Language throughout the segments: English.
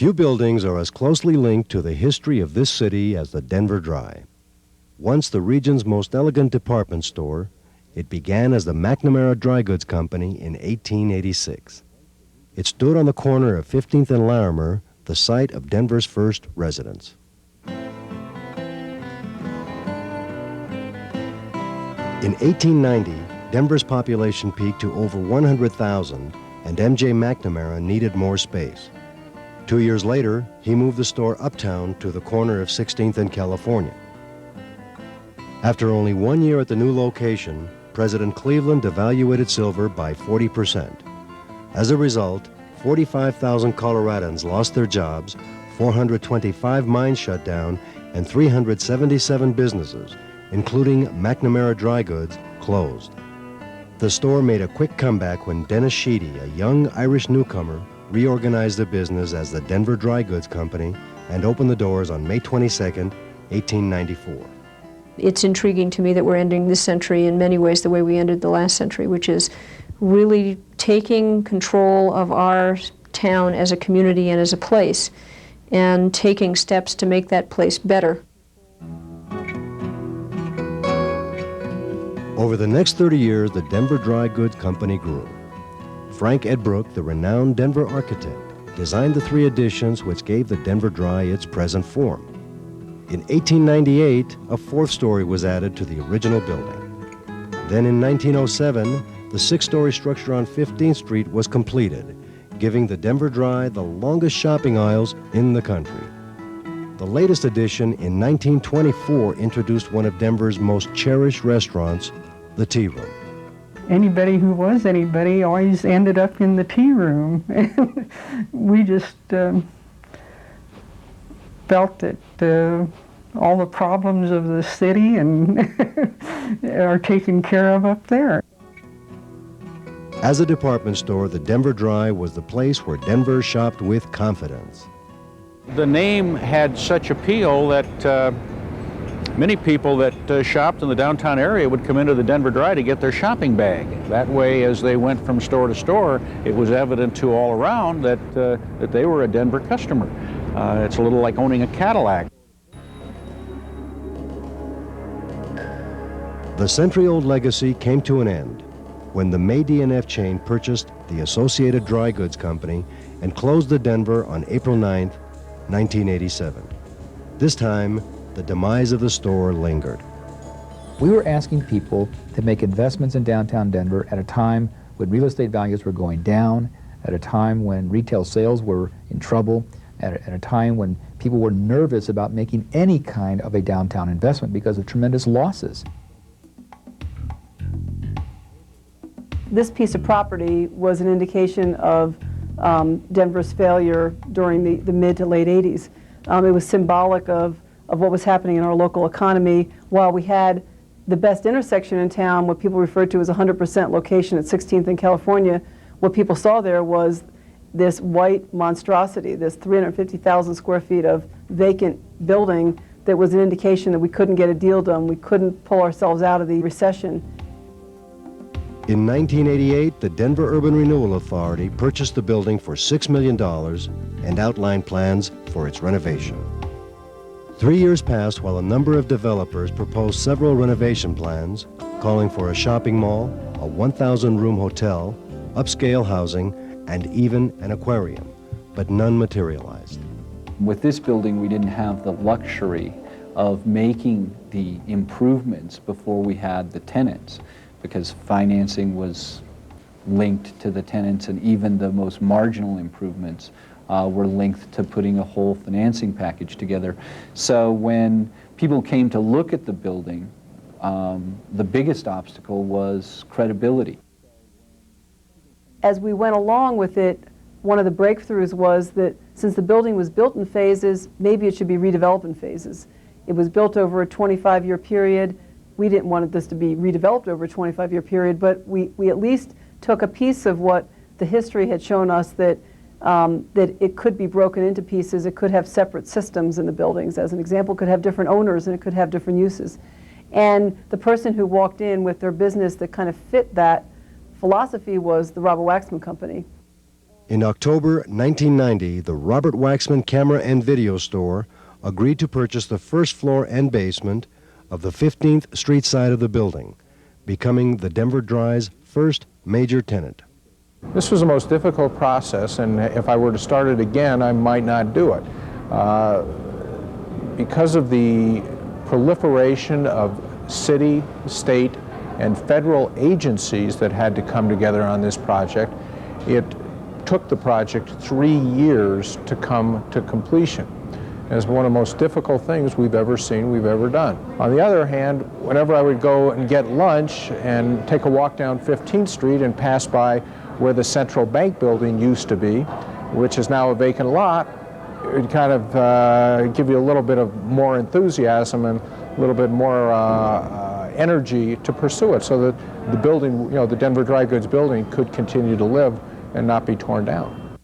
Few buildings are as closely linked to the history of this city as the Denver Dry. Once the region's most elegant department store, it began as the McNamara Dry Goods Company in 1886. It stood on the corner of 15th and Larimer, the site of Denver's first residence. In 1890, Denver's population peaked to over 100,000, and M.J. McNamara needed more space. 2 years later, he moved the store uptown to the corner of 16th and California. After only 1 year at the new location, President Cleveland devaluated silver by 40%. As a result, 45,000 Coloradans lost their jobs, 425 mines shut down, and 377 businesses, including McNamara Dry Goods, closed. The store made a quick comeback when Dennis Sheedy, a young Irish newcomer, reorganized the business as the Denver Dry Goods Company and opened the doors on May 22, 1894. It's intriguing to me that we're ending this century in many ways the way we ended the last century, which is really taking control of our town as a community and as a place and taking steps to make that place better. Over the next 30 years, the Denver Dry Goods Company grew. Frank Edbrook, the renowned Denver architect, designed the 3 additions which gave the Denver Dry its present form. In 1898, a 4th story was added to the original building. Then in 1907, the 6-story structure on 15th Street was completed, giving the Denver Dry the longest shopping aisles in the country. The latest addition in 1924 introduced one of Denver's most cherished restaurants, the Tea Room. Anybody who was anybody always ended up in the tea room. We just felt that all the problems of the city are taken care of up there. As a department store, the Denver Dry was the place where Denver shopped with confidence. The name had such appeal that many people that shopped in the downtown area would come into the Denver Dry to get their shopping bag. That way, as they went from store to store, it was evident to all around that they were a Denver customer. It's a little like owning a Cadillac. The century-old legacy came to an end when the May D&F chain purchased the Associated Dry Goods Company and closed the Denver on April 9, 1987. This time, the demise of the store lingered. We were asking people to make investments in downtown Denver at a time when real estate values were going down, at a time when retail sales were in trouble, at a time when people were nervous about making any kind of a downtown investment because of tremendous losses. This piece of property was an indication of Denver's failure during the mid to late 80s. It was symbolic of what was happening in our local economy. While we had the best intersection in town, what people referred to as 100% location at 16th and California, what people saw there was this white monstrosity, this 350,000 square feet of vacant building that was an indication that we couldn't get a deal done. We couldn't pull ourselves out of the recession. In 1988, the Denver Urban Renewal Authority purchased the building for $6 million and outlined plans for its renovation. 3 years passed while a number of developers proposed several renovation plans, calling for a shopping mall, a 1,000-room hotel, upscale housing, and even an aquarium, but none materialized. With this building, we didn't have the luxury of making the improvements before we had the tenants, because financing was linked to the tenants, and even the most marginal improvements were linked to putting a whole financing package together. So when people came to look at the building, the biggest obstacle was credibility. As we went along with it, one of the breakthroughs was that since the building was built in phases, maybe it should be redeveloped in phases. It was built over a 25-year period. We didn't want this to be redeveloped over a 25-year period, but we at least took a piece of what the history had shown us, that it could be broken into pieces. It could have separate systems in the buildings. As an example, it could have different owners and it could have different uses. And the person who walked in with their business that kind of fit that philosophy was the Robert Waxman Company. In October 1990, the Robert Waxman Camera and Video Store agreed to purchase the first floor and basement of the 15th Street side of the building, becoming the Denver Dry's first major tenant. This was the most difficult process, and if I were to start it again, I might not do it. Because of the proliferation of city, state, and federal agencies that had to come together on this project, it took the project 3 years to come to completion. It's one of the most difficult things we've ever seen, we've ever done. On the other hand, whenever I would go and get lunch and take a walk down 15th Street and pass by where the Central Bank building used to be, which is now a vacant lot, it would kind of give you a little bit of more enthusiasm and a little bit more energy to pursue it, so that the building, the Denver Dry Goods building, could continue to live and not be torn down.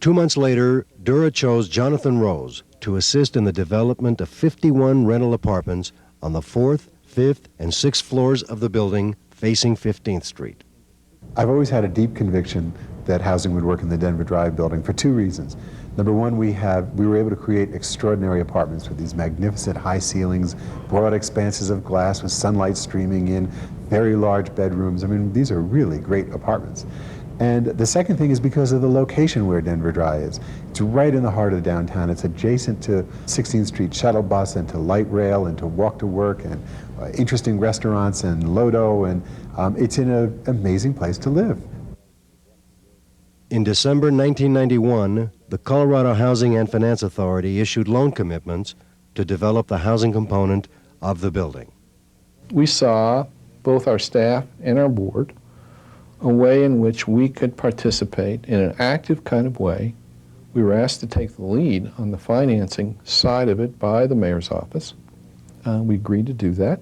2 months later, Dura chose Jonathan Rose to assist in the development of 51 rental apartments on the 4th, 5th, and 6th floors of the building facing 15th Street. I've always had a deep conviction that housing would work in the Denver Dry building for 2 reasons. Number one, we were able to create extraordinary apartments with these magnificent high ceilings, broad expanses of glass with sunlight streaming in, very large bedrooms. I mean, these are really great apartments. And the second thing is because of the location where Denver Dry is. It's right in the heart of downtown. It's adjacent to 16th Street shuttle bus and to light rail and to walk to work and interesting restaurants and Lodo, and it's in an amazing place to live. In December 1991, the Colorado Housing and Finance Authority issued loan commitments to develop the housing component of the building. We saw, both our staff and our board, a way in which we could participate in an active kind of way. We were asked to take the lead on the financing side of it by the mayor's office. We agreed to do that.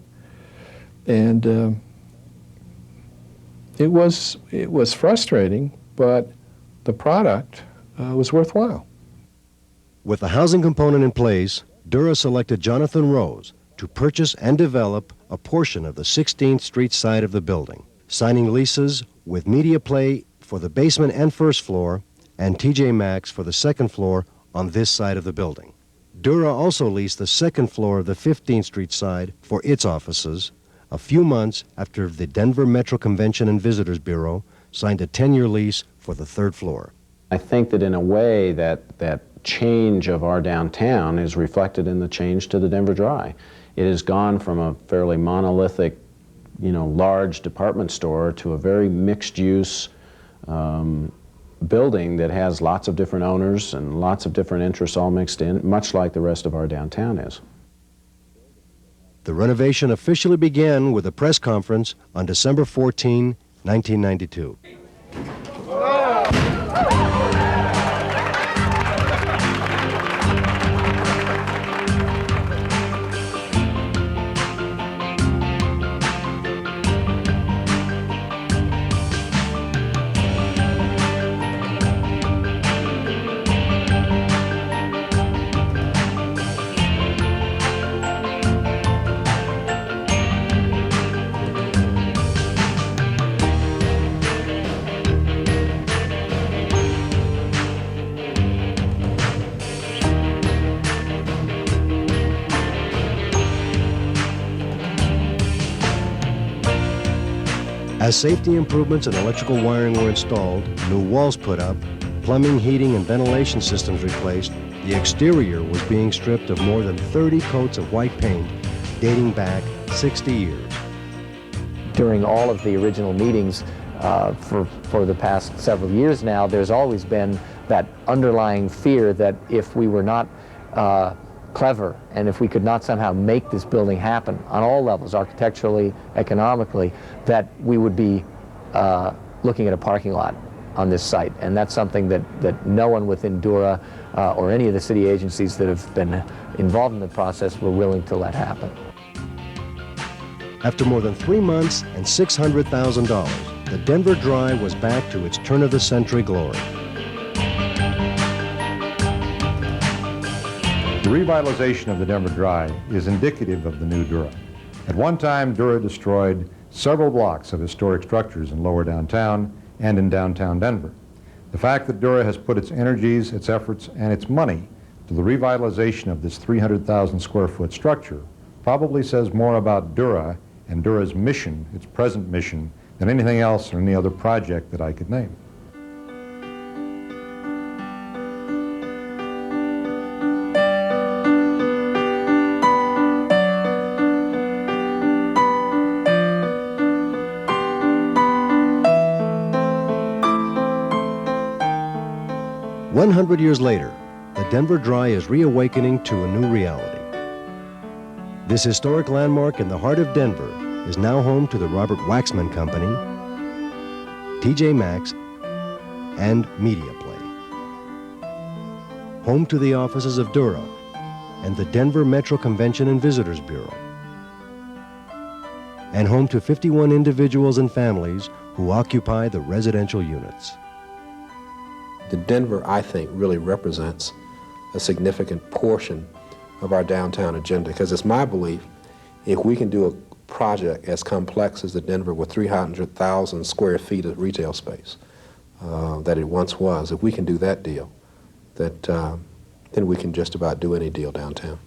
And it was frustrating, but the product was worthwhile. With the housing component in place, Dura selected Jonathan Rose to purchase and develop a portion of the 16th Street side of the building, signing leases with Media Play for the basement and first floor and TJ Maxx for the second floor on this side of the building. Dura also leased the second floor of the 15th Street side for its offices a few months after the Denver Metro Convention and Visitors Bureau signed a 10-year lease for the third floor. I think that in a way that change of our downtown is reflected in the change to the Denver Dry. It has gone from a fairly monolithic, large department store to a very mixed-use building that has lots of different owners and lots of different interests all mixed in, much like the rest of our downtown is. The renovation officially began with a press conference on December 14, 1992. As safety improvements and electrical wiring were installed, new walls put up, plumbing, heating, and ventilation systems replaced, the exterior was being stripped of more than 30 coats of white paint dating back 60 years. During all of the original meetings for the past several years now, there's always been that underlying fear that if we were not clever and if we could not somehow make this building happen on all levels, architecturally, economically, that we would be looking at a parking lot on this site. And that's something that no one within Dura or any of the city agencies that have been involved in the process were willing to let happen. After more than 3 months and $600,000, the Denver Dry was back to its turn-of-the-century glory. The revitalization of the Denver Dry is indicative of the new Dura. At one time, Dura destroyed several blocks of historic structures in lower downtown and in downtown Denver. The fact that Dura has put its energies, its efforts, and its money to the revitalization of this 300,000 square foot structure probably says more about Dura and Dura's mission, its present mission, than anything else or any other project that I could name. One 100 years later, the Denver Dry is reawakening to a new reality. This historic landmark in the heart of Denver is now home to the Robert Waxman Company, TJ Maxx, and Media Play. Home to the offices of Dura and the Denver Metro Convention and Visitors Bureau. And home to 51 individuals and families who occupy the residential units. The Denver, I think, really represents a significant portion of our downtown agenda, because it's my belief if we can do a project as complex as the Denver with 300,000 square feet of retail space that it once was, if we can do that deal, that then we can just about do any deal downtown.